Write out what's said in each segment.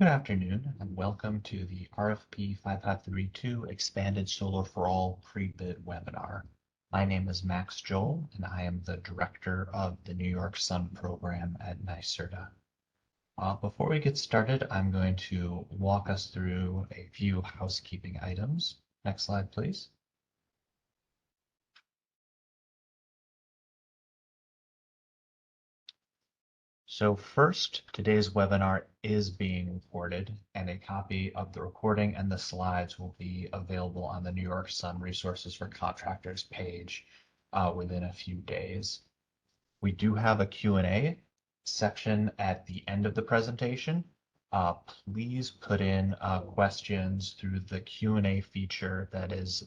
Good afternoon and welcome to the RFP 5532 Expanded Solar for All pre-bid webinar. My name is Max Joel and I am the Director of the New York Sun program at NYSERDA. Before we get started, I'm going to walk us through a few housekeeping items. Next slide, please. So first, today's webinar is being recorded, and a copy of the recording and the slides will be available on the New York Sun Resources for Contractors page within a few days. We do have a Q&A section at the end of the presentation. Please put in questions through the Q&A feature that is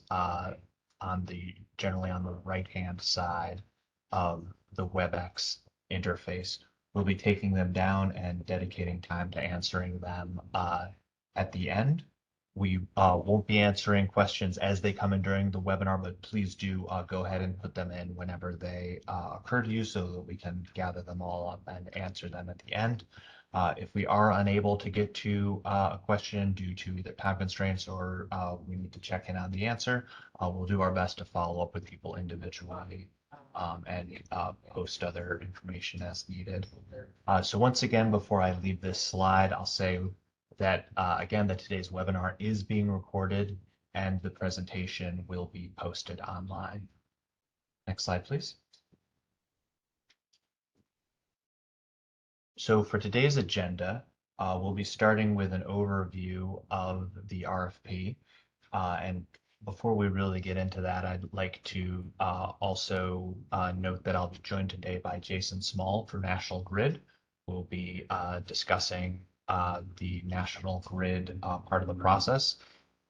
generally on the right-hand side of the WebEx interface. We'll be taking them down and dedicating time to answering them at the end. We won't be answering questions as they come in during the webinar, but please do go ahead and put them in whenever they occur to you so that we can gather them all up and answer them at the end. If we are unable to get to a question due to either time constraints or we need to check in on the answer, we'll do our best to follow up with people individually and post other information as needed. So once again, before I leave this slide, I'll say that again, that today's webinar is being recorded and the presentation will be posted online. Next slide, please. So for today's agenda, we'll be starting with an overview of the RFP. And before we really get into that, I'd like to also note that I'll be joined today by Jason Small from National Grid. We'll be discussing the National Grid part of the process.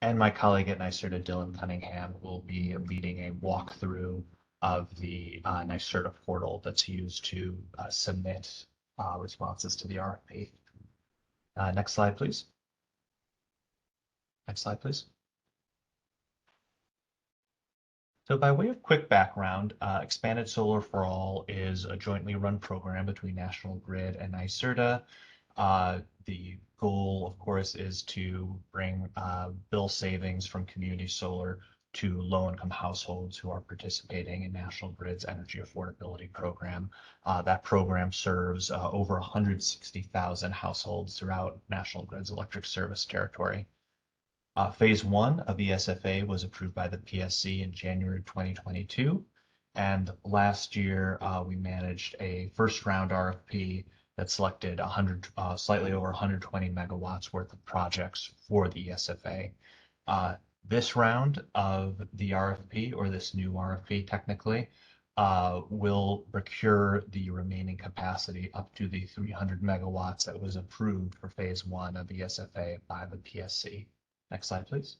And my colleague at NYSERDA, Dylan Cunningham, will be leading a walkthrough of the NYSERDA portal that's used to submit responses to the RFP. Next slide, please. Next slide, please. So by way of quick background, Expanded Solar for All is a jointly run program between National Grid and NYSERDA. The goal, of course, is to bring bill savings from community solar to low-income households who are participating in National Grid's energy affordability program. That program serves over 160,000 households throughout National Grid's electric service territory. Phase 1 of ESFA was approved by the PSC in January 2022, and last year we managed a first round RFP that selected slightly over 120 megawatts worth of projects for the ESFA. This round of the RFP, or this new RFP technically, will procure the remaining capacity up to the 300 megawatts that was approved for phase 1 of ESFA by the PSC. Next slide, please.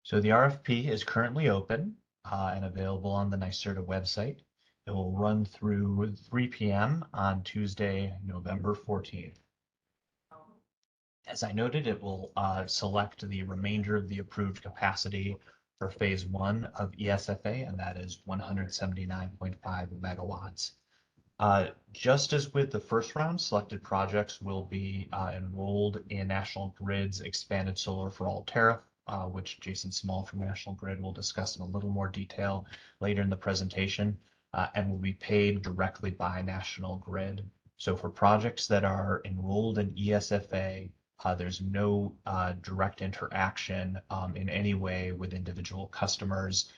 So the RFP is currently open and available on the NYSERDA website. It will run through 3 p.m. on Tuesday, November 14th. As I noted, it will select the remainder of the approved capacity for phase 1 of ESFA, and that is 179.5 megawatts. Just as with the first round, selected projects will be enrolled in National Grid's Expanded Solar for All tariff, which Jason Small from National Grid will discuss in a little more detail later in the presentation, and will be paid directly by National Grid. So for projects that are enrolled in ESFA, there's no direct interaction in any way with individual customers.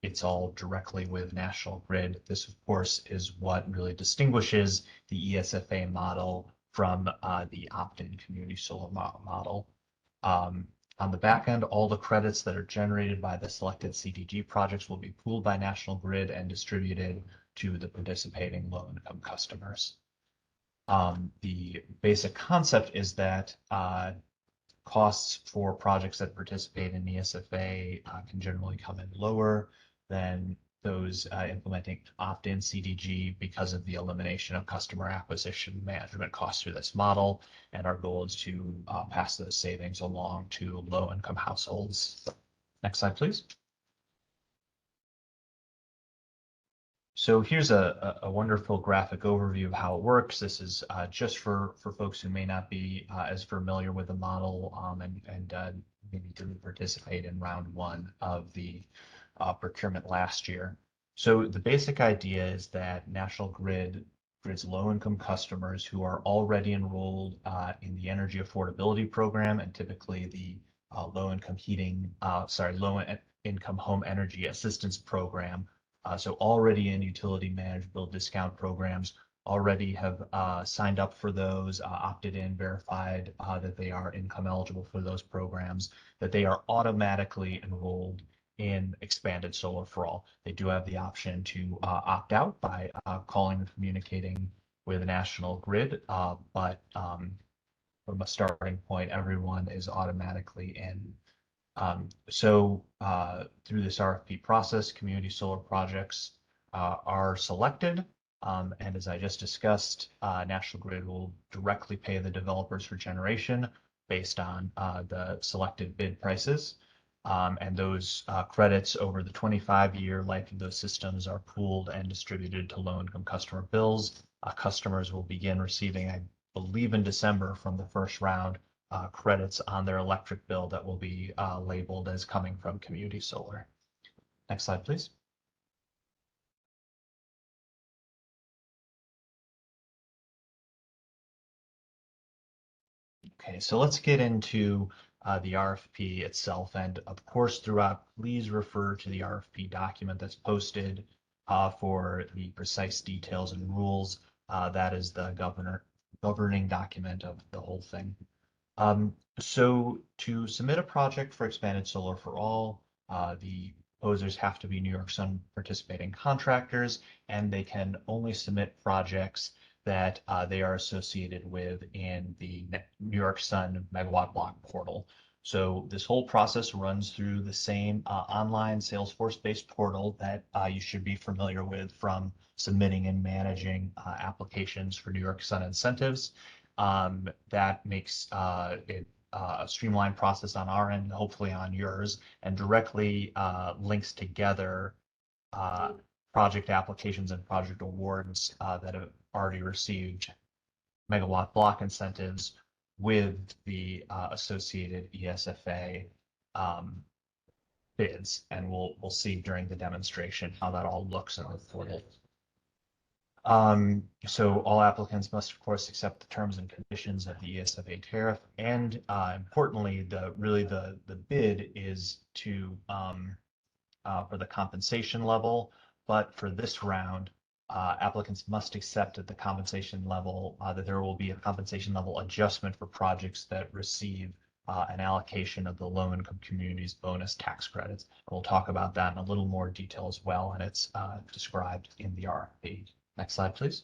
It's all directly with National Grid. This, of course, is what really distinguishes the ESFA model from the opt-in community solar model. On the back end, all the credits that are generated by the selected CDG projects will be pooled by National Grid and distributed to the participating low-income customers. The basic concept is that costs for projects that participate in ESFA can generally come in lower than those implementing opt-in CDG because of the elimination of customer acquisition management costs through this model. And our goal is to pass those savings along to low-income households. Next slide, please. So here's a wonderful graphic overview of how it works. This is just for folks who may not be as familiar with the model and maybe didn't participate in round one of the procurement last year. So the basic idea is that National Grid's low-income customers who are already enrolled in the energy affordability program and typically the low-income home energy assistance program, so already in utility managed bill discount programs, already have signed up for those, opted in, verified that they are income eligible for those programs, that they are automatically enrolled in expanded solar for all. They do have the option to opt out by calling and communicating with the National Grid, but from a starting point, everyone is automatically in. Through this RFP process, community solar projects are selected. And as I just discussed, National Grid will directly pay the developers for generation based on the selected bid prices. And those credits over the 25-year life of those systems are pooled and distributed to low-income customer bills. Customers will begin receiving, I believe in December from the first round, credits on their electric bill that will be labeled as coming from community solar. Next slide, please. Okay, so let's get into the RFP itself. And of course, throughout, please refer to the RFP document that's posted for the precise details and rules. That is the governing document of the whole thing. So to submit a project for expanded solar for all, the proposers have to be New York Sun participating contractors, and they can only submit projects that they are associated with in the New York Sun Megawatt Block portal. So this whole process runs through the same online Salesforce-based portal that you should be familiar with from submitting and managing applications for New York Sun incentives. That makes it a streamlined process on our end, hopefully on yours, and directly links together project applications and project awards that have already received megawatt block incentives with the associated ESFA bids, and we'll see during the demonstration how that all looks in the portal. So all applicants must, of course, accept the terms and conditions of the ESFA tariff, and importantly, the bid is to for the compensation level. But for this round, applicants must accept at the compensation level that there will be a compensation level adjustment for projects that receive an allocation of the low-income communities bonus tax credits. We'll talk about that in a little more detail as well, and it's described in the RFP. Next slide, please.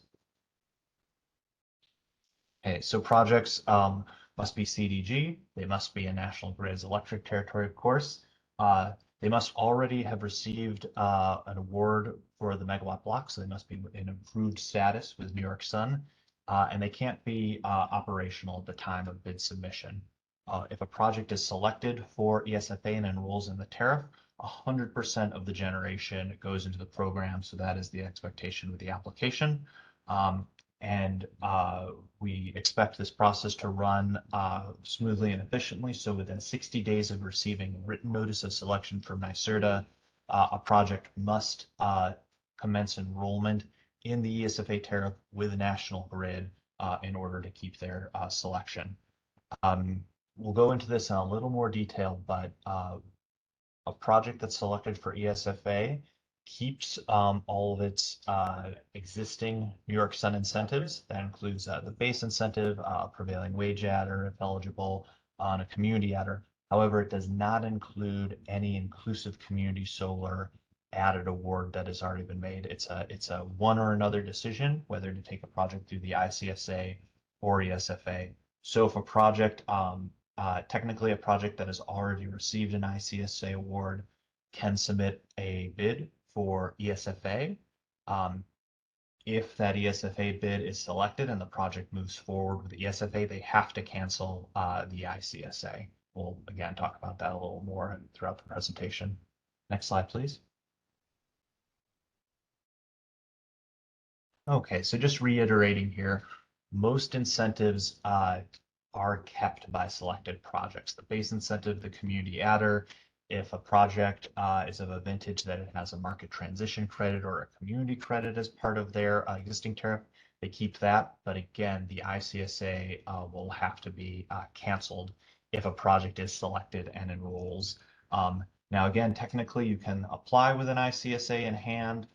Okay, so projects must be CDG. They must be in National Grid's electric territory, of course. They must already have received an award for the megawatt block, so they must be in approved status with New York Sun, and they can't be operational at the time of bid submission. If a project is selected for ESFA and enrolls in the tariff, 100% of the generation goes into the program, so that is the expectation with the application. And we expect this process to run smoothly and efficiently. So within 60 days of receiving written notice of selection from NYSERDA, a project must commence enrollment in the ESFA tariff with National Grid in order to keep their selection. We'll go into this in a little more detail, but a project that's selected for ESFA keeps all of its existing New York Sun incentives. That includes the base incentive, prevailing wage adder, if eligible, on a community adder. However, it does not include any inclusive community solar added award that has already been made. It's a one or another decision whether to take a project through the ICSA or ESFA. So if a project, technically a project that has already received an ICSA award can submit a bid for ESFA. If that ESFA bid is selected and the project moves forward with ESFA, they have to cancel the ICSA. We'll again talk about that a little more throughout the presentation. Next slide, please. Okay, so just reiterating here, most incentives are kept by selected projects. The base incentive, the community adder, if a project is of a vintage that it has a market transition credit or a community credit as part of their existing tariff, they keep that. But again, the ICSA will have to be canceled if a project is selected and enrolls. Now, again, technically you can apply with an ICSA in hand.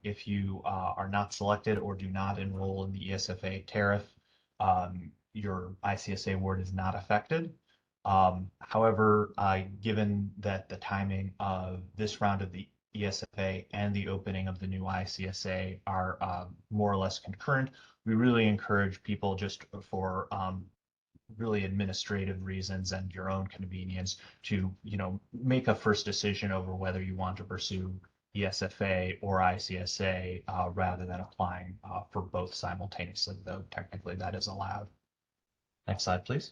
If you are not selected or do not enroll in the ESFA tariff, your ICSA award is not affected. However, given that the timing of this round of the ESFA and the opening of the new ICSA are more or less concurrent, we really encourage people just for really administrative reasons and your own convenience to, make a first decision over whether you want to pursue ESFA or ICSA rather than applying for both simultaneously, though technically that is allowed. Next slide, please.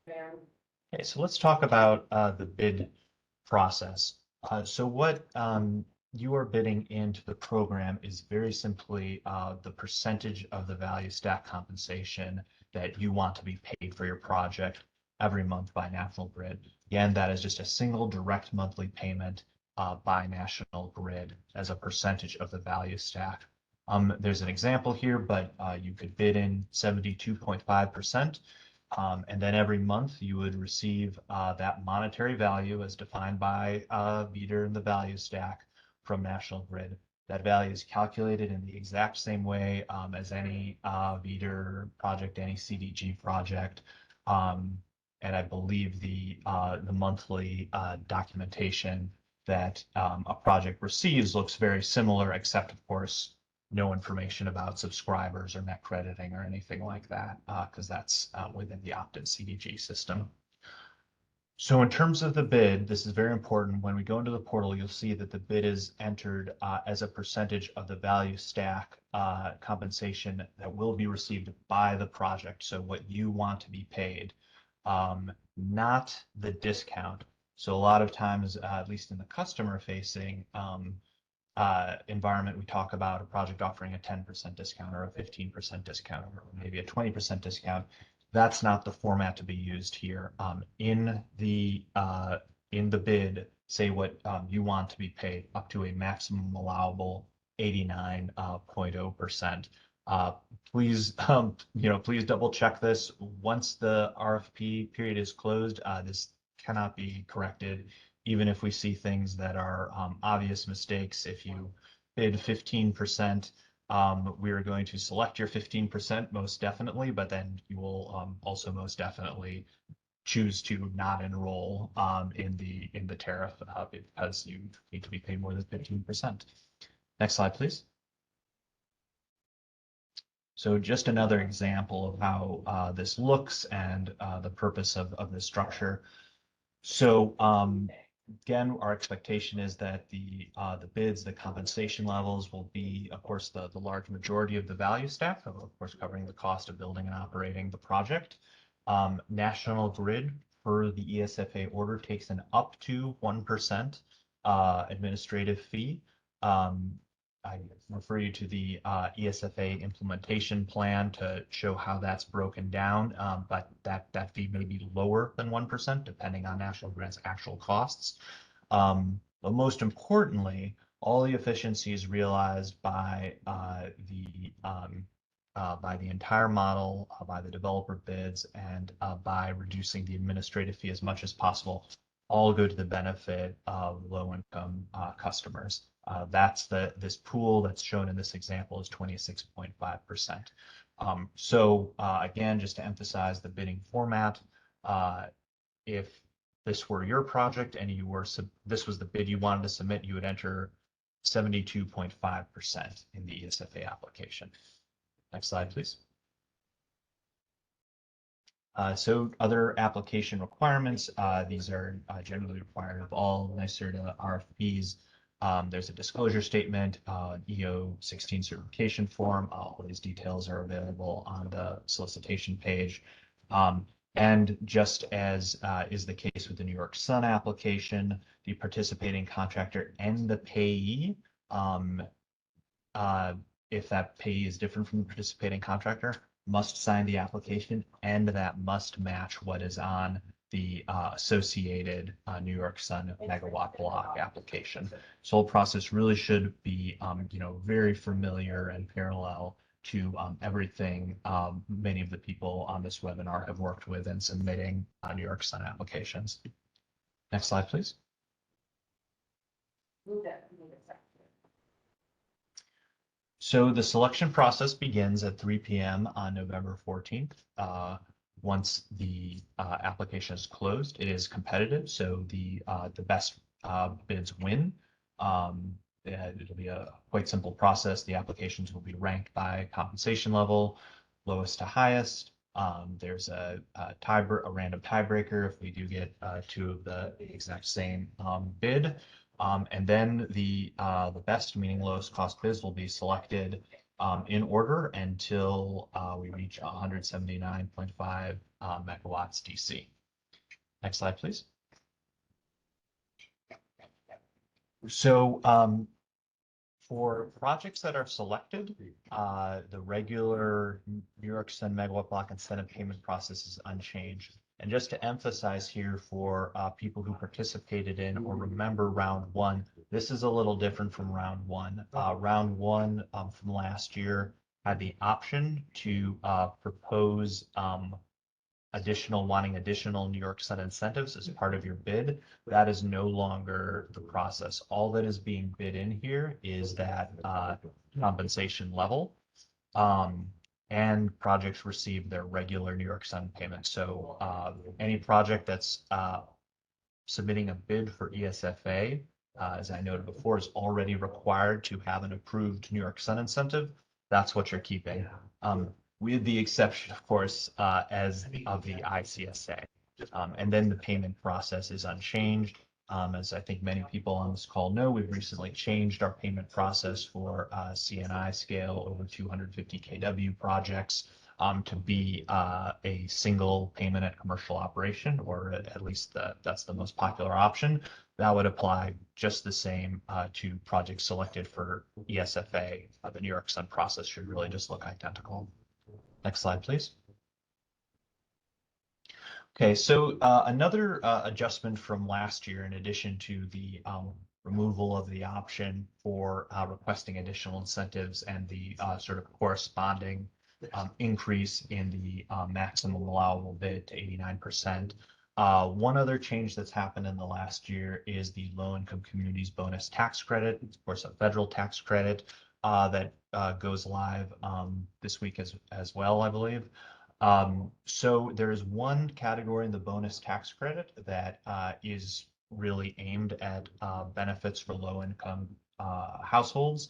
Okay, so let's talk about the bid process. So what you are bidding into the program is very simply the percentage of the value stack compensation that you want to be paid for your project every month by National Grid. Again, that is just a single direct monthly payment by National Grid as a percentage of the value stack. There's an example here, but you could bid in 72.5%. And then every month you would receive that monetary value as defined by meter in the value stack from National Grid. That value is calculated in the exact same way as any meter project, any CDG project. And I believe the monthly documentation that a project receives looks very similar, except of course, no information about subscribers or net crediting or anything like that, because that's within the opt-in CDG system. So in terms of the bid, this is very important. When we go into the portal, you'll see that the bid is entered as a percentage of the value stack compensation that will be received by the project. So what you want to be paid, not the discount. So a lot of times, at least in the customer facing environment, we talk about a project offering a 10% discount or a 15% discount or maybe a 20% discount. That's not the format to be used here. In the bid, say what you want to be paid up to a maximum allowable 89.0%. Please, please double check this. Once the RFP period is closed, this cannot be corrected. Even if we see things that are obvious mistakes, if you bid 15%, we are going to select your 15% most definitely, but then you will also most definitely choose to not enroll in the tariff because you need to be paid more than 15%. Next slide, please. So just another example of how this looks and the purpose of this structure. So again, our expectation is that the bids, the compensation levels will be, of course, the large majority of the value stack, of course, covering the cost of building and operating the project. National Grid, for the ESFA order, takes an up to 1% administrative fee. I refer you to the ESFA implementation plan to show how that's broken down, but that fee may be lower than 1% depending on National Grid's actual costs. But most importantly, all the efficiencies realized by the entire model, by the developer bids, and by reducing the administrative fee as much as possible, all go to the benefit of low-income customers. That's this pool that's shown in this example is 26.5%. So again, just to emphasize the bidding format, if this were your project and this was the bid you wanted to submit, you would enter 72.5% in the ESFA application. Next slide, please. So other application requirements, these are generally required of all NYSERDA RFPs. There's a disclosure statement, EO 16 certification form. All these details are available on the solicitation page. And just as is the case with the New York Sun application, the participating contractor and the payee if that payee is different from the participating contractor, must sign the application, and that must match what is on the associated New York Sun megawatt block application. So the process really should be, very familiar and parallel to everything many of the people on this webinar have worked with in submitting New York Sun applications. Next slide, please. So the selection process begins at 3 p.m. on November 14th. Once the application is closed, it is competitive, so the best bids win. It'll be a quite simple process. The applications will be ranked by compensation level, lowest to highest. There's a random tiebreaker if we do get two of the exact same bid. And then the best, meaning lowest cost bids, will be selected in order until we reach 179.5 megawatts DC. Next slide, please. So for projects that are selected, the regular New York Sun megawatt block incentive payment process is unchanged. And just to emphasize here for people who participated in or remember round one, this is a little different from round one. Round one from last year had the option to propose wanting additional New York Sun incentives as part of your bid. That is no longer the process. All that is being bid in here is that compensation level. And projects receive their regular New York Sun payment. So any project that's submitting a bid for ESFA, as I noted before, is already required to have an approved New York Sun incentive. That's what you're keeping, with the exception, of course, of the ICSA. And then the payment process is unchanged. As I think many people on this call know, we've recently changed our payment process for CNI scale over 250 kW projects to be a single payment at commercial operation, or at least that's the most popular option. That would apply just the same to projects selected for ESFA. The New York Sun process should really just look identical. Next slide, please. Okay, so another adjustment from last year, in addition to the removal of the option for requesting additional incentives and the sort of corresponding increase in the maximum allowable bid to 89%. One other change that's happened in the last year is the low-income communities bonus tax credit. It's, of course, a federal tax credit that goes live this week as well, I believe. So there is one category in the bonus tax credit that is really aimed at benefits for low-income households.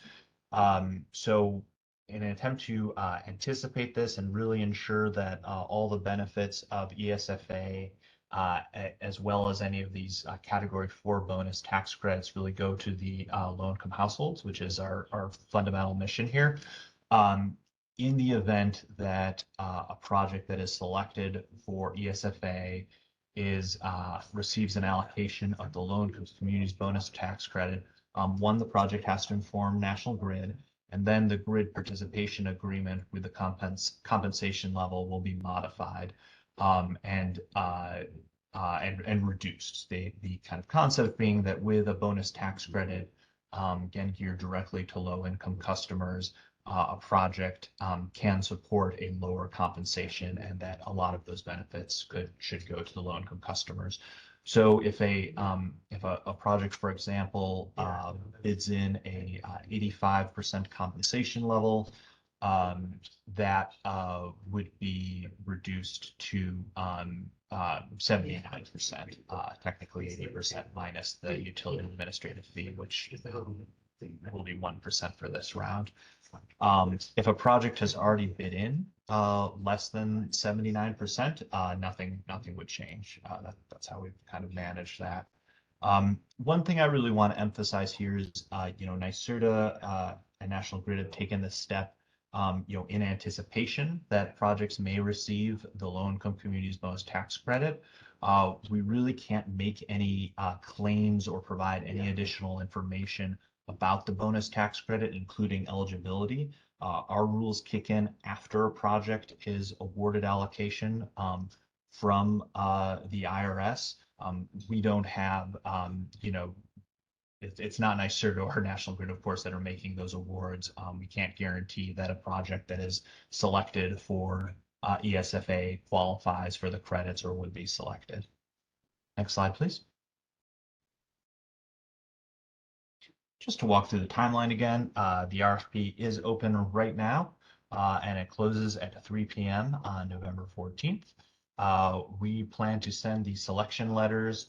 So in an attempt to anticipate this and really ensure that all the benefits of ESFA, as well as any of these Category 4 bonus tax credits, really go to the low-income households, which is our fundamental mission here. In the event that a project that is selected for ESFA receives an allocation of the low-income communities bonus tax credit, one, the project has to inform National Grid, and then the grid participation agreement with the compensation level will be modified and reduced. The kind of concept being that with a bonus tax credit, again geared directly to low-income customers, a project can support a lower compensation, and that a lot of those benefits should go to the low-income customers. So if a project, for example, bids in a 85% compensation level, that would be reduced to 79%, technically 80% minus the utility administrative fee, which will be 1% for this round. If a project has already bid in less than 79%, nothing would change. That's how we've kind of managed that. One thing I really want to emphasize here is, NYSERDA and National Grid have taken this step, in anticipation that projects may receive the low-income communities bonus tax credit. We really can't make any claims or provide any additional information about the bonus tax credit, including eligibility. Our rules kick in after a project is awarded allocation from the IRS. We don't have, it's not NYSERDA or National Grid, of course, that are making those awards. We can't guarantee that a project that is selected for ESFA qualifies for the credits or would be selected. Next slide, please. Just to walk through the timeline again, the RFP is open right now, and it closes at 3 p.m. on November 14th. We plan to send the selection letters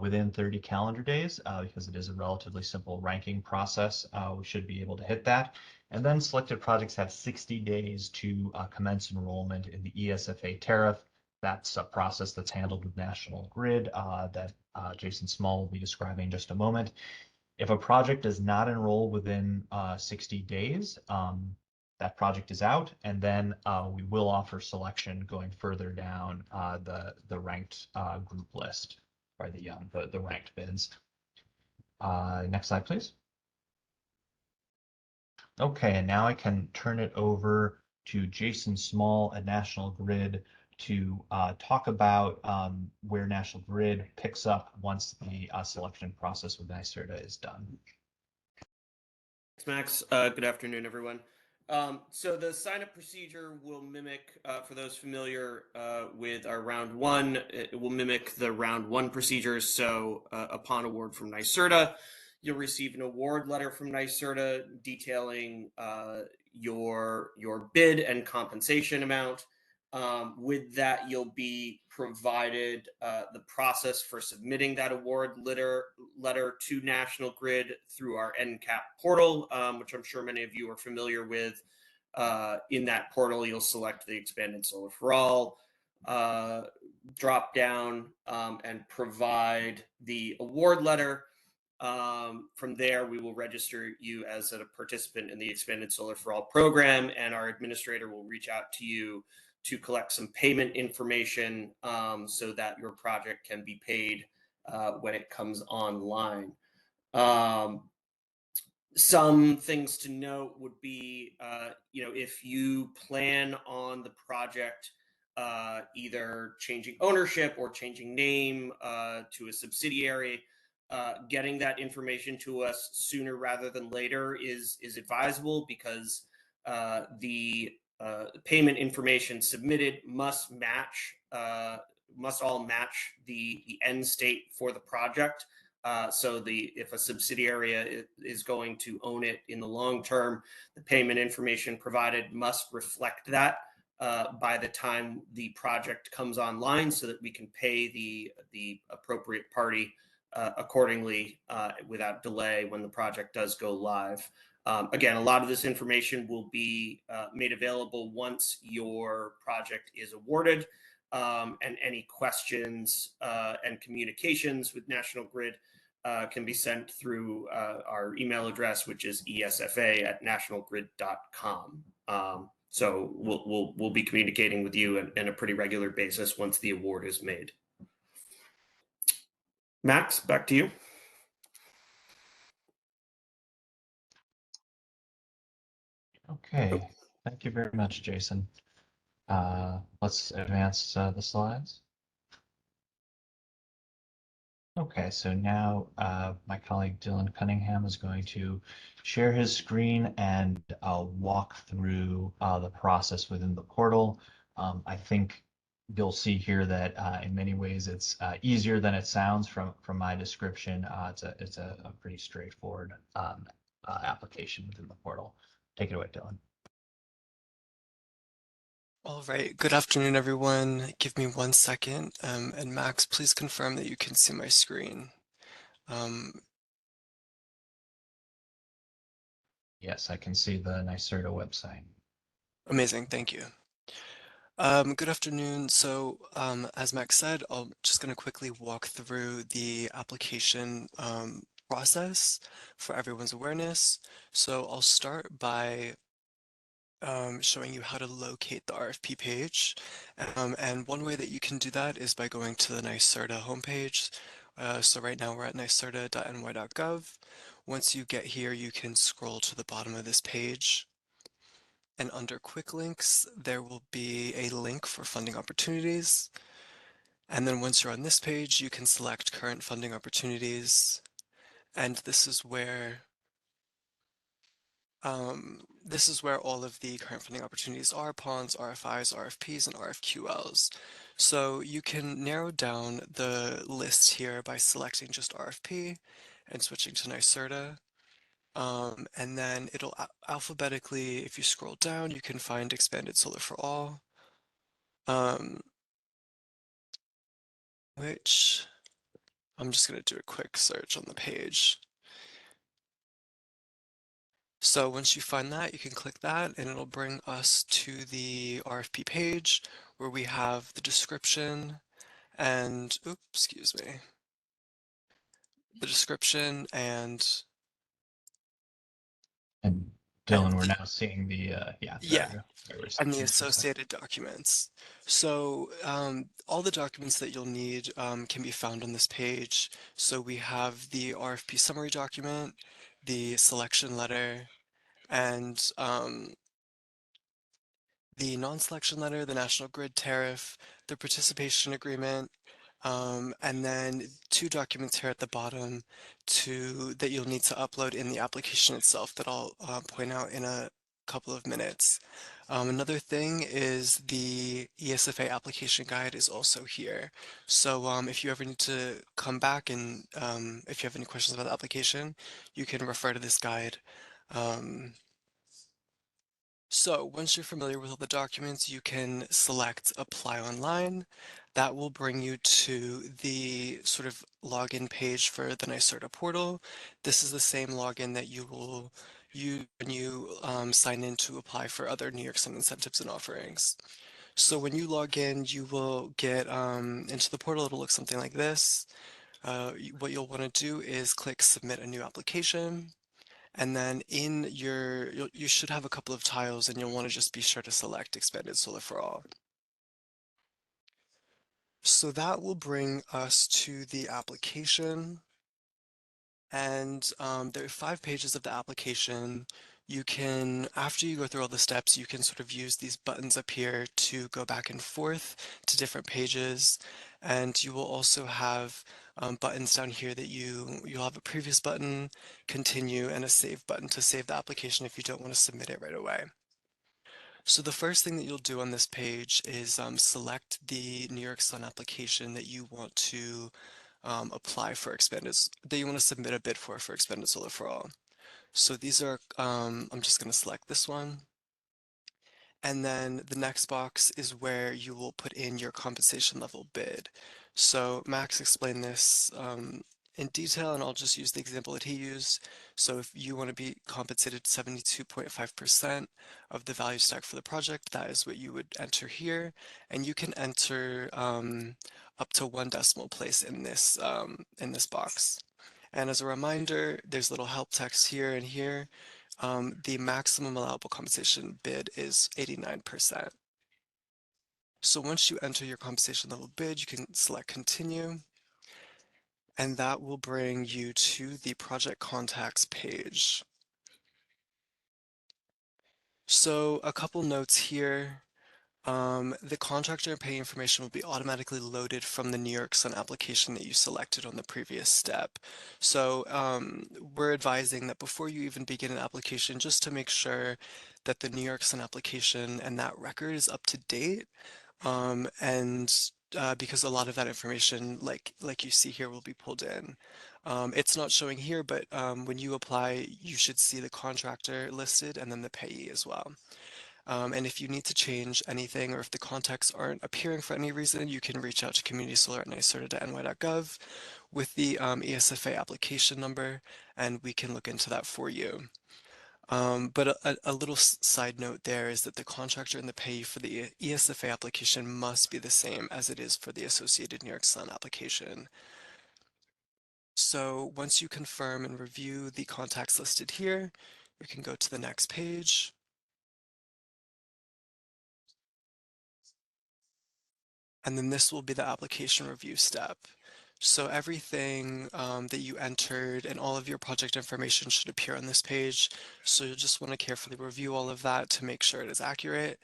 within 30 calendar days because it is a relatively simple ranking process. We should be able to hit that. And then selected projects have 60 days to commence enrollment in the ESFA tariff. That's a process that's handled with National Grid that Jason Small will be describing in just a moment. If a project does not enroll within 60 days, that project is out, and then we will offer selection going further down the ranked group list, or the ranked bids. Next slide, please. Okay, and now I can turn it over to Jason Small at National Grid to talk about where National Grid picks up once the selection process with NYSERDA is done. Thanks, Max. Good afternoon, everyone. So the sign-up procedure will mimic, for those familiar with our round one, it will mimic the round one procedures. So upon award from NYSERDA, you'll receive an award letter from NYSERDA detailing your bid and compensation amount. With that, you'll be provided the process for submitting that award letter to National Grid through our NCAP portal, which I'm sure many of you are familiar with. In that portal, you'll select the Expanded Solar for All drop down and provide the award letter. From there, we will register you as a participant in the Expanded Solar for All program, and our administrator will reach out to you to collect some payment information so that your project can be paid when it comes online. Some things to note would be, if you plan on the project either changing ownership or changing name to a subsidiary, getting that information to us sooner rather than later is advisable, because the payment information submitted must all match the end state for the project. So if a subsidiary is going to own it in the long term, the payment information provided must reflect that by the time the project comes online, so that we can pay the appropriate party accordingly without delay when the project does go live. Again, a lot of this information will be made available once your project is awarded, and any questions and communications with National Grid can be sent through our email address, which is esfa@nationalgrid.com. So we'll be communicating with you on a pretty regular basis once the award is made. Max, back to you. Okay, thank you very much, Jason. Let's advance the slides. Okay, so now my colleague Dylan Cunningham is going to share his screen and walk through the process within the portal. I think you'll see here that in many ways it's easier than it sounds from my description. It's a pretty straightforward application within the portal. Take it away, Dylan. All right, good afternoon, everyone. Give me 1 second. And Max, please confirm that you can see my screen. Yes, I can see the NYSERDA website. Amazing, thank you. Good afternoon. So as Max said, I'm just going to quickly walk through the application process for everyone's awareness. So I'll start by showing you how to locate the RFP page. And one way that you can do that is by going to the NYSERDA homepage. So right now we're at nyserda.ny.gov. Once you get here, you can scroll to the bottom of this page. And under quick links, there will be a link for funding opportunities. And then once you're on this page, you can select current funding opportunities. And this is where all of the current funding opportunities are: ponds, RFIs, RFPs, and RFQLs. So you can narrow down the list here by selecting just RFP and switching to NYSERDA. And then it'll alphabetically, if you scroll down, you can find Expanded Solar for All, um, which I'm just going to do a quick search on the page. So once you find that, you can click that and it'll bring us to the RFP page where we have the description and, oops, excuse me, the description And and Dylan, we're the, now seeing the, yeah, there we and the searched for a second. associated documents. So all the documents that you'll need can be found on this page. So we have the RFP summary document, the selection letter, and the non-selection letter, the National Grid tariff, the participation agreement, and then two documents here at the bottom that you'll need to upload in the application itself that I'll point out in a couple of minutes. Another thing is the ESFA application guide is also here. So if you ever need to come back and if you have any questions about the application, you can refer to this guide. Um, so once you're familiar with all the documents, you can select Apply Online. That will bring you to the sort of login page for the NYSERDA portal. This is the same login that you will use when you sign in to apply for other New York Sun incentives and offerings. So when you log in, you will get into the portal. It'll look something like this. What you'll want to do is click Submit a New Application. And then you should have a couple of tiles and you'll want to just be sure to select Expanded Solar for All. So that will bring us to the application. And there are 5 pages of the application. You can, after you go through all the steps, you can sort of use these buttons up here to go back and forth to different pages. And you will also have buttons down here that you'll have a previous button, continue, and a save button to save the application if you don't want to submit it right away. So the first thing that you'll do on this page is select the New York Sun application that you want to apply for that you want to submit a bid for Expanded Solar for All. So these are, I'm just going to select this one. And then the next box is where you will put in your compensation level bid. So Max explained this in detail, and I'll just use the example that he used. So if you want to be compensated 72.5% of the value stack for the project, that is what you would enter here. And you can enter up to 1 decimal place in this box. And as a reminder, there's little help text here and here. The maximum allowable compensation bid is 89%. So once you enter your compensation level bid, you can select continue, and that will bring you to the project contacts page. So a couple notes here. The contractor and pay information will be automatically loaded from the New York Sun application that you selected on the previous step. So we're advising that before you even begin an application, just to make sure that the New York Sun application and that record is up to date. Because a lot of that information, like you see here, will be pulled in. It's not showing here, but when you apply, you should see the contractor listed and then the payee as well. And if you need to change anything or if the contacts aren't appearing for any reason, you can reach out to communitysolar@nyserda.ny.gov with the ESFA application number, and we can look into that for you. But a little side note there is that the contractor and the payee for the ESFA application must be the same as it is for the associated New York Sun application. So once you confirm and review the contacts listed here, we can go to the next page. And then this will be the application review step. So everything that you entered and all of your project information should appear on this page. So you'll just want to carefully review all of that to make sure it is accurate.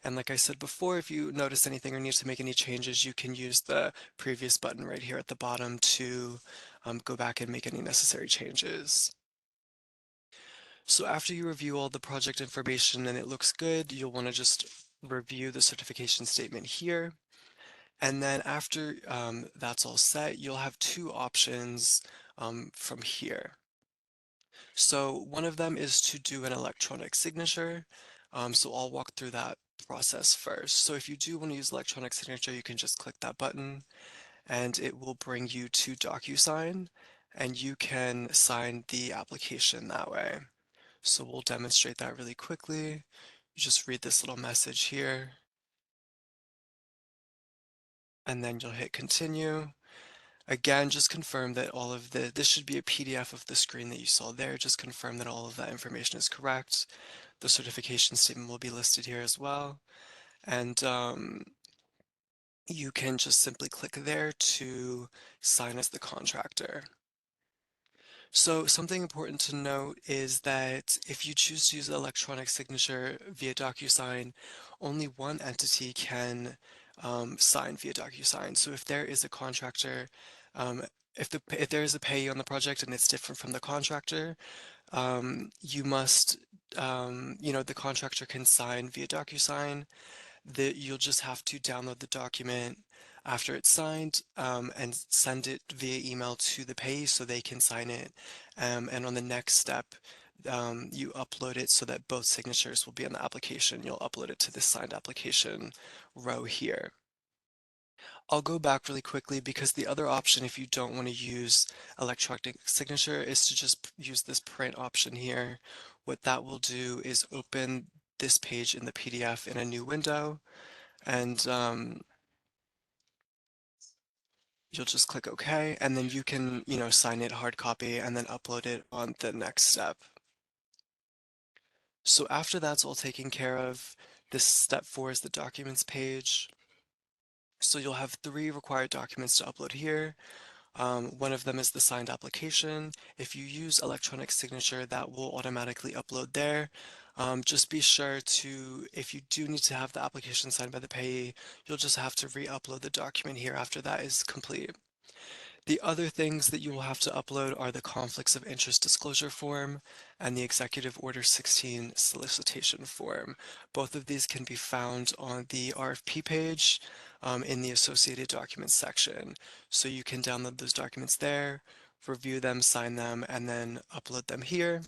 And like I said before, if you notice anything or need to make any changes, you can use the previous button right here at the bottom to go back and make any necessary changes. So after you review all the project information and it looks good, you'll want to just review the certification statement here. And then after that's all set, you'll have two options from here. So one of them is to do an electronic signature. So I'll walk through that process first. So if you do want to use electronic signature, you can just click that button and it will bring you to DocuSign and you can sign the application that way. So we'll demonstrate that really quickly. You just read this little message here and then you'll hit continue. Again, just confirm that all of this should be a PDF of the screen that you saw there. Just confirm that all of that information is correct. The certification statement will be listed here as well. And you can just simply click there to sign as the contractor. So something important to note is that if you choose to use electronic signature via DocuSign, only one entity can sign via DocuSign. So if there is a contractor, um, if there is a payee on the project and it's different from the contractor, you must, the contractor can sign via DocuSign. That you'll just have to download the document after it's signed and send it via email to the payee so they can sign it. And on the next step, you upload it so that both signatures will be on the application. You'll upload it to the signed application row here. I'll go back really quickly because the other option, if you don't want to use electronic signature, is to just use this print option here. What that will do is open this page in the PDF in a new window, and you'll just click OK, and then you can, sign it hard copy and then upload it on the next step. So after that's all taken care of, this step 4 is the documents page. So you'll have 3 required documents to upload here. One of them is the signed application. If you use electronic signature, that will automatically upload there. Just be sure to, if you do need to have the application signed by the payee, you'll just have to re-upload the document here after that is complete. The other things that you will have to upload are the conflicts of interest disclosure form and the executive order 16 solicitation form. Both of these can be found on the RFP page in the associated documents section. So you can download those documents there, review them, sign them, and then upload them here.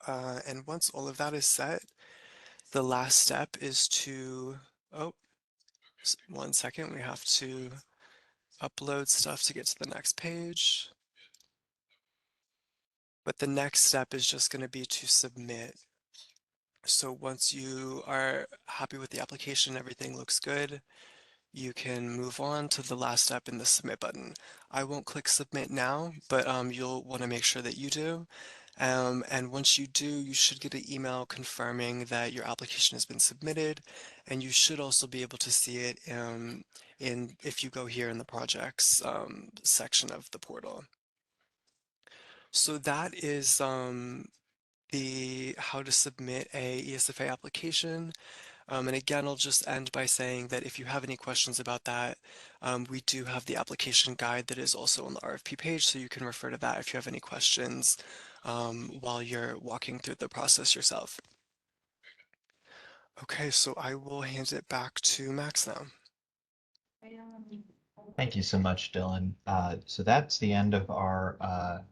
And once all of that is set, the last step is to, oh, 1 second, we have to upload stuff to get to the next page. But the next step is just going to be to submit. So once you are happy with the application, everything looks good, you can move on to the last step in the submit button. I won't click submit now, but you'll want to make sure that you do. And once you do, you should get an email confirming that your application has been submitted, and you should also be able to see it if you go here in the projects section of the portal. So that is the how to submit a ESFA application. And again, I'll just end by saying that if you have any questions about that, we do have the application guide that is also on the RFP page, so you can refer to that if you have any questions while you're walking through the process yourself. Okay, so I will hand it back to Max now. Thank you so much, Dylan. So that's the end of our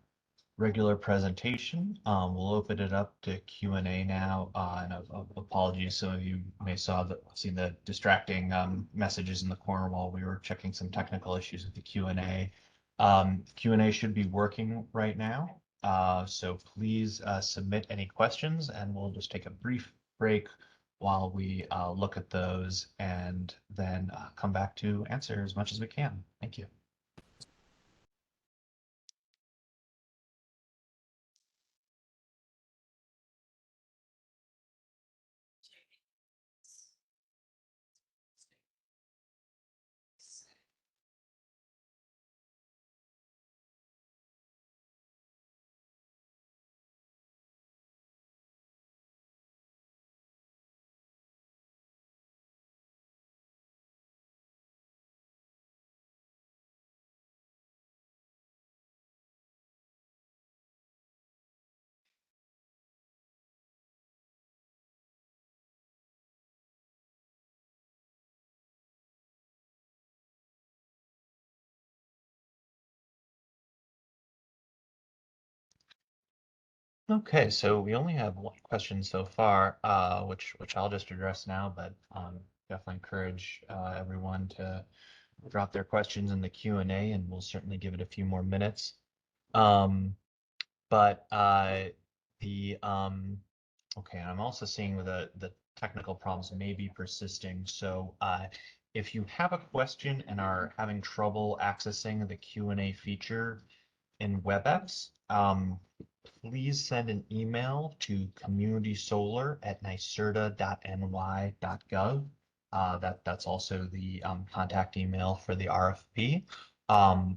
regular presentation. We'll open it up to Q&A now. And apologies, some of you may seen the distracting messages in the corner while we were checking some technical issues with the Q&A. Q&A should be working right now. So please submit any questions and we'll just take a brief break while we look at those and then come back to answer as much as we can. Thank you. Okay, so we only have one question so far, which I'll just address now, but definitely encourage everyone to drop their questions in the Q&A, and we'll certainly give it a few more minutes. Um, but the okay, I'm also seeing the technical problems may be persisting. So if you have a question and are having trouble accessing the Q&A feature in WebEx, please send an email to communitysolar@nycerta.ny.gov. That's also the contact email for the RFP.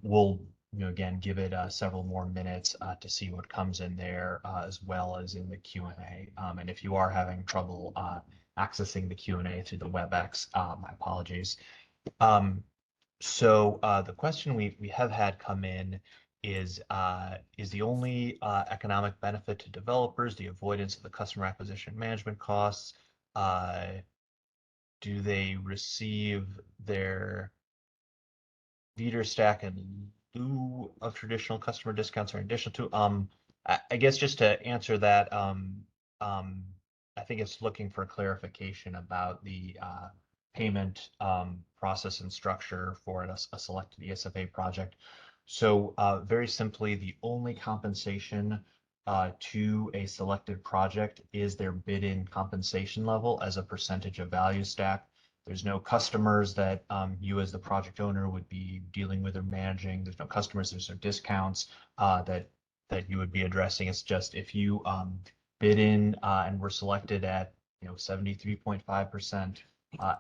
We'll again give it several more minutes to see what comes in there as well as in the Q&A. And if you are having trouble accessing the Q&A through the WebEx, my apologies. So the question we have had come in is the only economic benefit to developers the avoidance of the customer acquisition management costs? Do they receive their Veeder stack in lieu of traditional customer discounts or in addition to? I guess just to answer that, um, I think it's looking for clarification about the payment process and structure for a selected ESFA project. So very simply, the only compensation to a selected project is their bid-in compensation level as a percentage of value stack. There's no customers that you as the project owner would be dealing with or managing. There's no customers, there's no discounts that you would be addressing. It's just if you bid in and were selected at 73.5%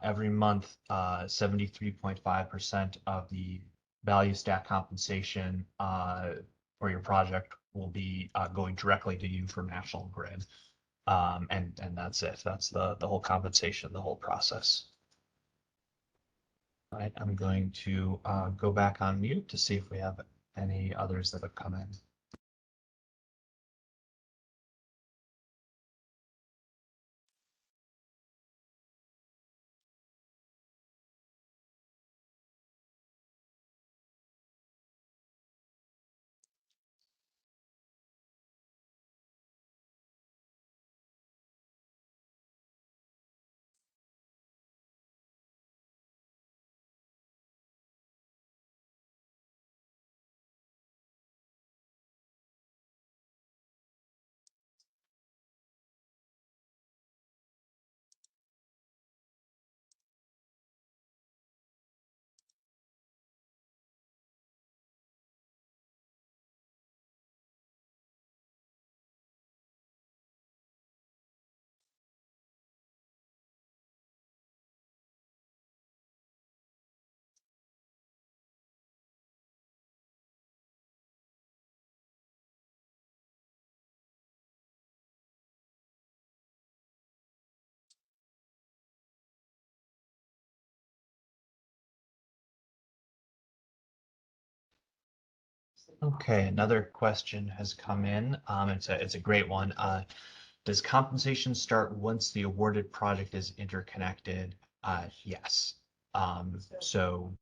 every month, 73.5% of the value stack compensation for your project will be going directly to you from National Grid. And that's it. That's the whole compensation, the whole process. All right, I'm going to go back on mute to see if we have any others that have come in. Okay, another question has come in. It's a great one. Does compensation start once the awarded project is interconnected? Yes. The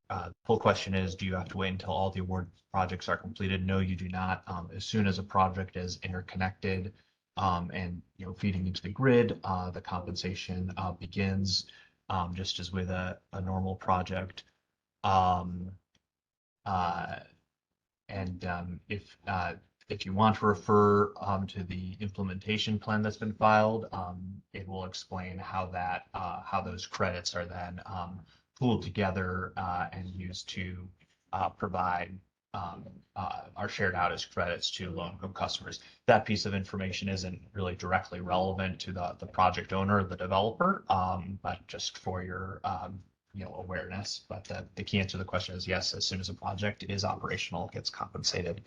full question is, do you have to wait until all the award projects are completed? No, you do not. As soon as a project is interconnected and feeding into the grid, the compensation begins just as with a normal project. Um, uh, and if you want to refer to the implementation plan that's been filed, it will explain how those credits are then pooled together and used to provide are shared out as credits to low-income customers. That piece of information isn't really directly relevant to the project owner or the developer, but just for your awareness. But the key answer to the question is yes, as soon as a project is operational, it gets compensated.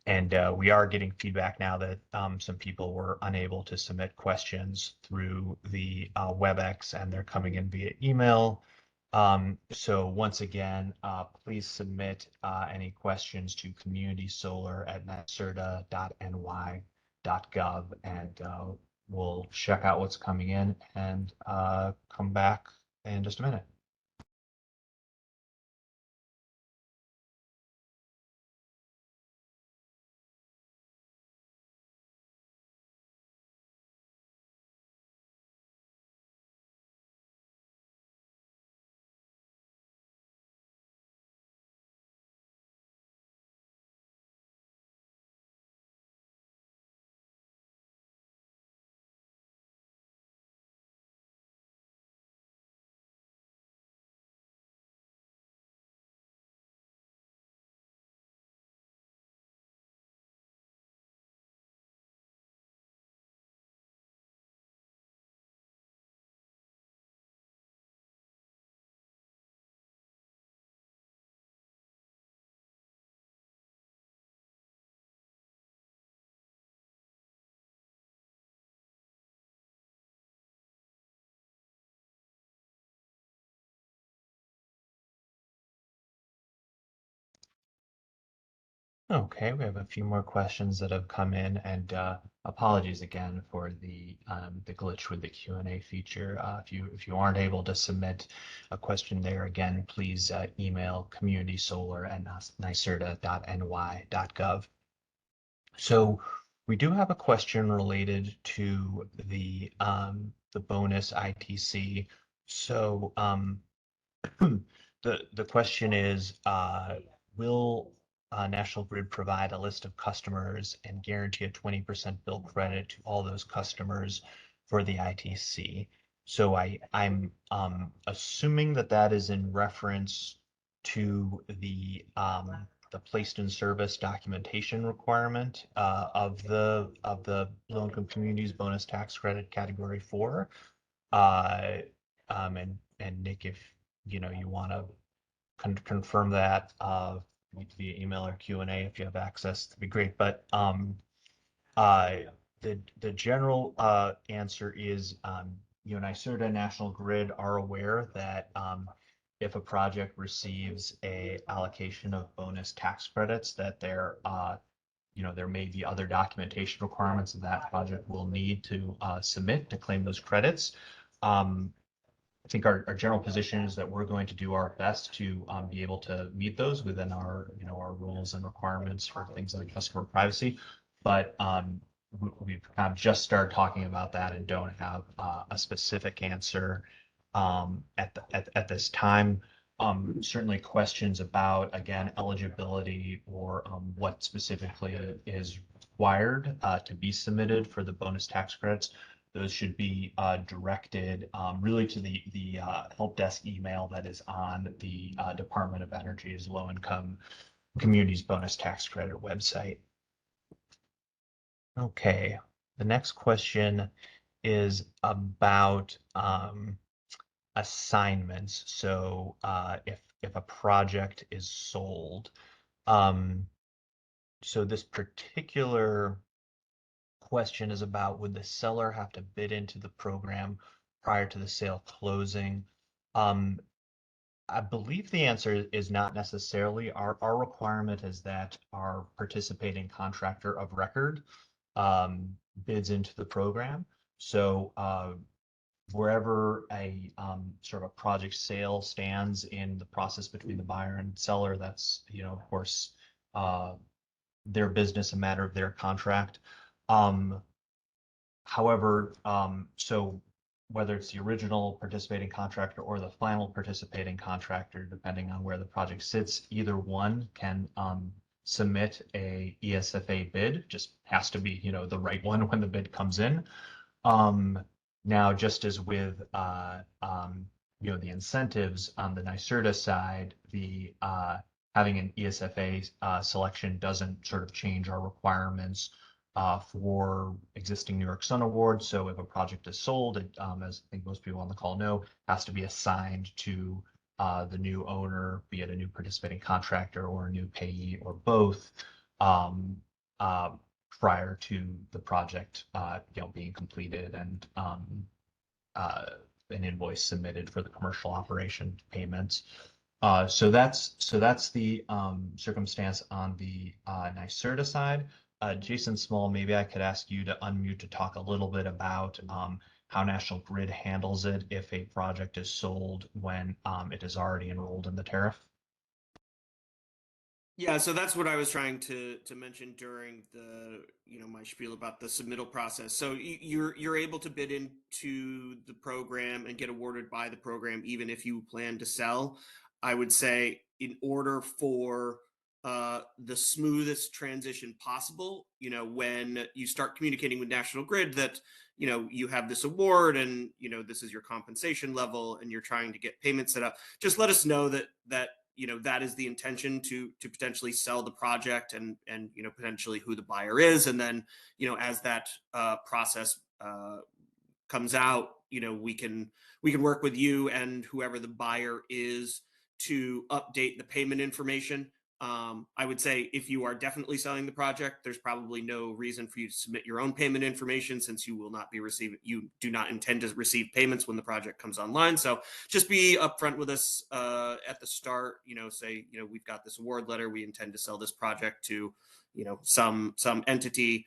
And we are getting feedback now that some people were unable to submit questions through the WebEx and they're coming in via email. So once again, please submit any questions to communitysolar@nycerta.ny.gov and we'll check out what's coming in and come back in just a minute. Okay, we have a few more questions that have come in, and apologies again for the glitch with the Q&A feature. If you aren't able to submit a question there, again, please email communitysolar@nycerta.ny.gov. So we do have a question related to the bonus ITC. So the question is, will National Grid provide a list of customers and guarantee a 20% bill credit to all those customers for the ITC? So I'm assuming that that is in reference to the placed in service documentation requirement of the low income communities bonus tax credit category 4. Uh, and Nick, if you want to confirm that via email or Q&A if you have access, that'd be great. But uh, the general answer is NYSERDA, National Grid are aware that if a project receives a allocation of bonus tax credits, that there may be other documentation requirements that project will need to submit to claim those credits. I think our general position is that we're going to do our best to be able to meet those within our rules and requirements for things like customer privacy. But we've kind of just started talking about that and don't have a specific answer at this time. Certainly questions about, again, eligibility or what specifically is required to be submitted for the bonus tax credits. Those should be directed really to the help desk email that is on the Department of Energy's Low Income Communities Bonus Tax Credit website. Okay, the next question is about assignments. So if a project is sold, so this particular question is about, would the seller have to bid into the program prior to the sale closing? I believe the answer is not necessarily. Our requirement is that our participating contractor of record bids into the program. So wherever a sort of a project sale stands in the process between the buyer and seller, that's of course their business, a matter of their contract. However, so whether it's the original participating contractor or the final participating contractor, depending on where the project sits, either one can submit a ESFA bid. Just has to be, the right one when the bid comes in. Now, just as with the incentives on the NYSERDA side, the having an ESFA selection doesn't sort of change our requirements for existing New York Sun awards. So if a project is sold, it, as I think most people on the call know, has to be assigned to the new owner, be it a new participating contractor or a new payee or both, prior to the project being completed and an invoice submitted for the commercial operation payments. So that's the circumstance on the NYSERDA side. Jason Small, maybe I could ask you to unmute to talk a little bit about how National Grid handles it if a project is sold when it is already enrolled in the tariff. Yeah, so that's what I was trying to mention during the my spiel about the submittal process. So you're able to bid into the program and get awarded by the program even if you plan to sell. I would say in order for the smoothest transition possible, when you start communicating with National Grid that you have this award and this is your compensation level and you're trying to get payments set up, just let us know that that is the intention to potentially sell the project and potentially who the buyer is, and then as that process comes out, we can work with you and whoever the buyer is to update the payment information I would say if you are definitely selling the project, there's probably no reason for you to submit your own payment information, since you will not be receiving, you do not intend to receive payments when the project comes online. So just be upfront with us at the start. Say, we've got this award letter. We intend to sell this project to, some entity.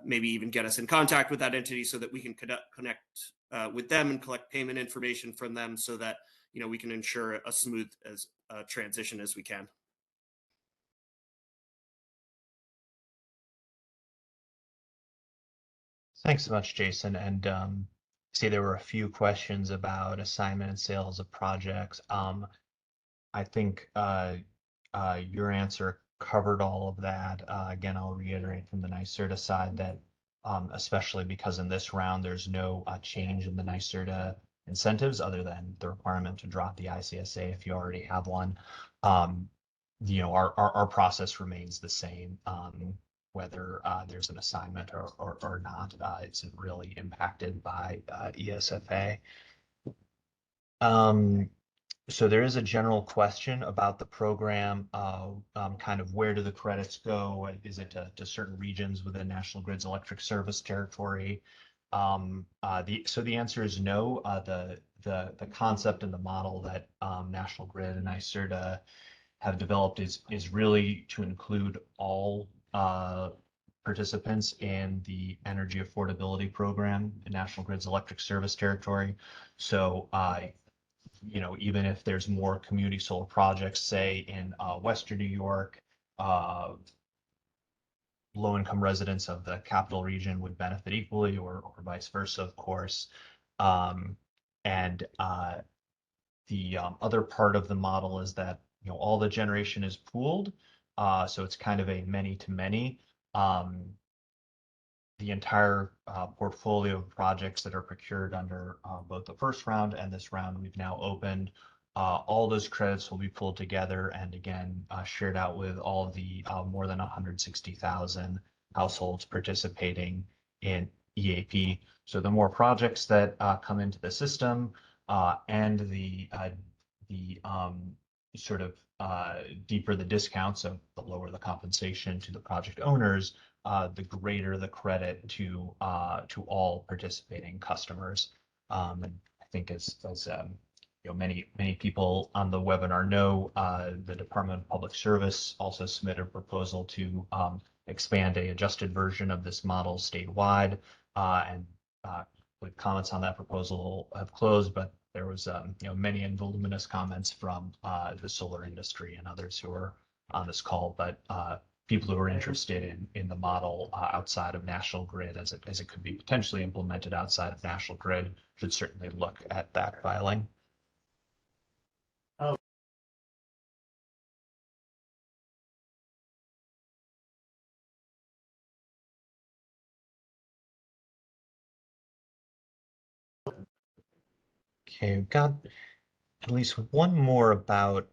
Maybe even get us in contact with that entity so that we can connect with them and collect payment information from them, so that we can ensure a smooth as transition as we can. Thanks so much, Jason. And see, there were a few questions about assignment and sales of projects. I think your answer covered all of that. Again, I'll reiterate from the NYSERDA side that especially because in this round there's no change in the NYSERDA incentives other than the requirement to drop the ICSA if you already have one. Our process remains the same. Whether there's an assignment or not, isn't really impacted by ESFA. So there is a general question about the program, kind of where do the credits go? Is it to certain regions within National Grid's electric service territory? So the answer is no. The concept and the model that National Grid and NYSERDA have developed is really to include all participants in the energy affordability program in National Grid's electric service territory. So even if there's more community solar projects, say in Western New York, low-income residents of the capital region would benefit equally, or vice versa, of course. And the other part of the model is that all the generation is pooled, so it's kind of a many-to-many. The entire portfolio of projects that are procured under both the first round and this round we've now opened, all those credits will be pulled together and again shared out with all of the more than 160,000 households participating in EAP. So the more projects that come into the system and the sort of deeper the discount, so the lower the compensation to the project owners, the greater the credit to all participating customers. And I think as many people on the webinar know, the Department of Public Service also submitted a proposal to expand a adjusted version of this model statewide, and with comments on that proposal have closed, but there was many and voluminous comments from the solar industry and others who are on this call, but people who are interested in the model outside of National Grid as it could be potentially implemented outside of National Grid should certainly look at that filing. Okay, we've got at least one more about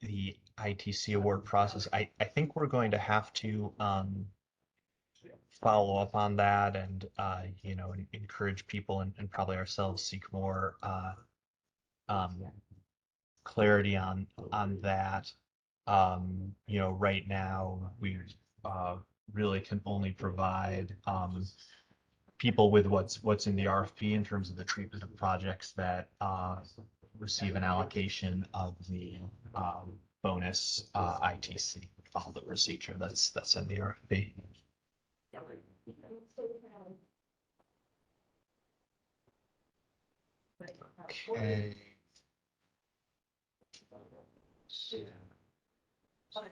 the ITC award process. I think we're going to have to follow up on that and encourage people and probably ourselves seek more clarity on that. Right now we really can only provide people with what's in the RFP in terms of the treatment of projects that receive an allocation of the bonus ITC. Follow the procedure that's in the RFP. Okay.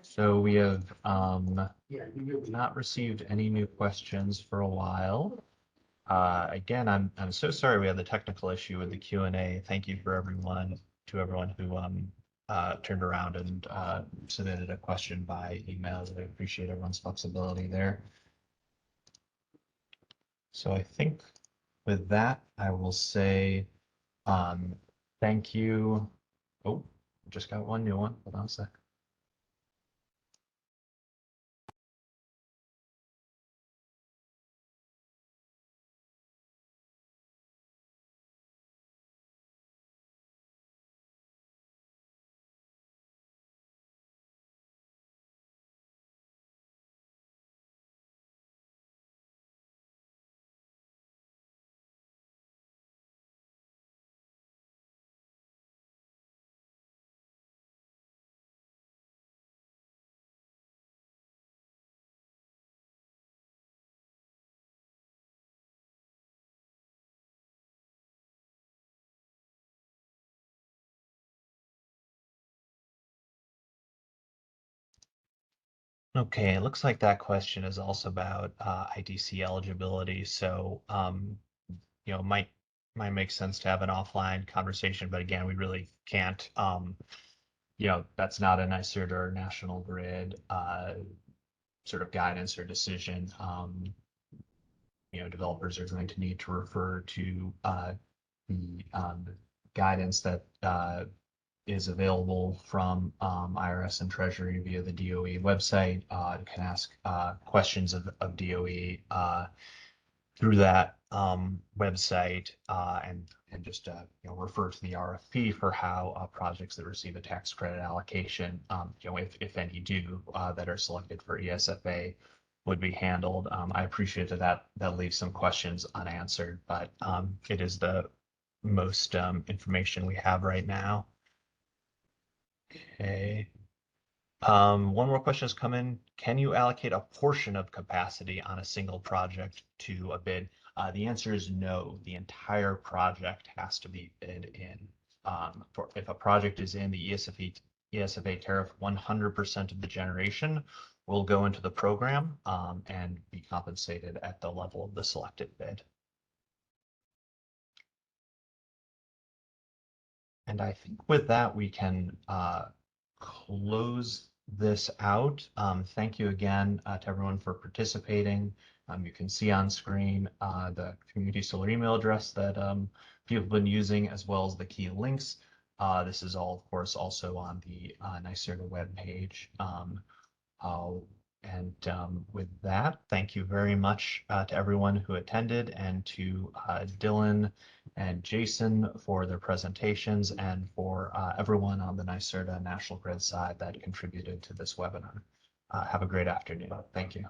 So we have not received any new questions for a while. Again, I'm so sorry we had the technical issue with the Q&A. Thank you for everyone who turned around and submitted a question by email. I appreciate everyone's flexibility there. So I think with that, I will say thank you. Oh, just got one new one. Hold on a sec. Okay, it looks like that question is also about IDC eligibility. So, might make sense to have an offline conversation, but again, we really can't. That's not a NYSERD or National Grid sort of guidance or decision. Developers are going to need to refer to the guidance that is available from IRS and Treasury via the DOE website. You can ask questions of DOE through that website and just refer to the RFP for how projects that receive a tax credit allocation, if any do, that are selected for ESFA would be handled. I appreciate that leaves some questions unanswered, but it is the most information we have right now. Okay. One more question has come in. Can you allocate a portion of capacity on a single project to a bid? The answer is no. The entire project has to be bid in. If a project is in the ESFA tariff, 100% of the generation will go into the program and be compensated at the level of the selected bid. And I think with that, we can close this out. Thank you again to everyone for participating. You can see on screen the community solar email address that people have been using, as well as the key links. This is all, of course, also on the NYSERDA webpage. With that, thank you very much to everyone who attended and to Dylan and Jason for their presentations and for everyone on the NYSERDA National Grid side that contributed to this webinar. Have a great afternoon. Thank you.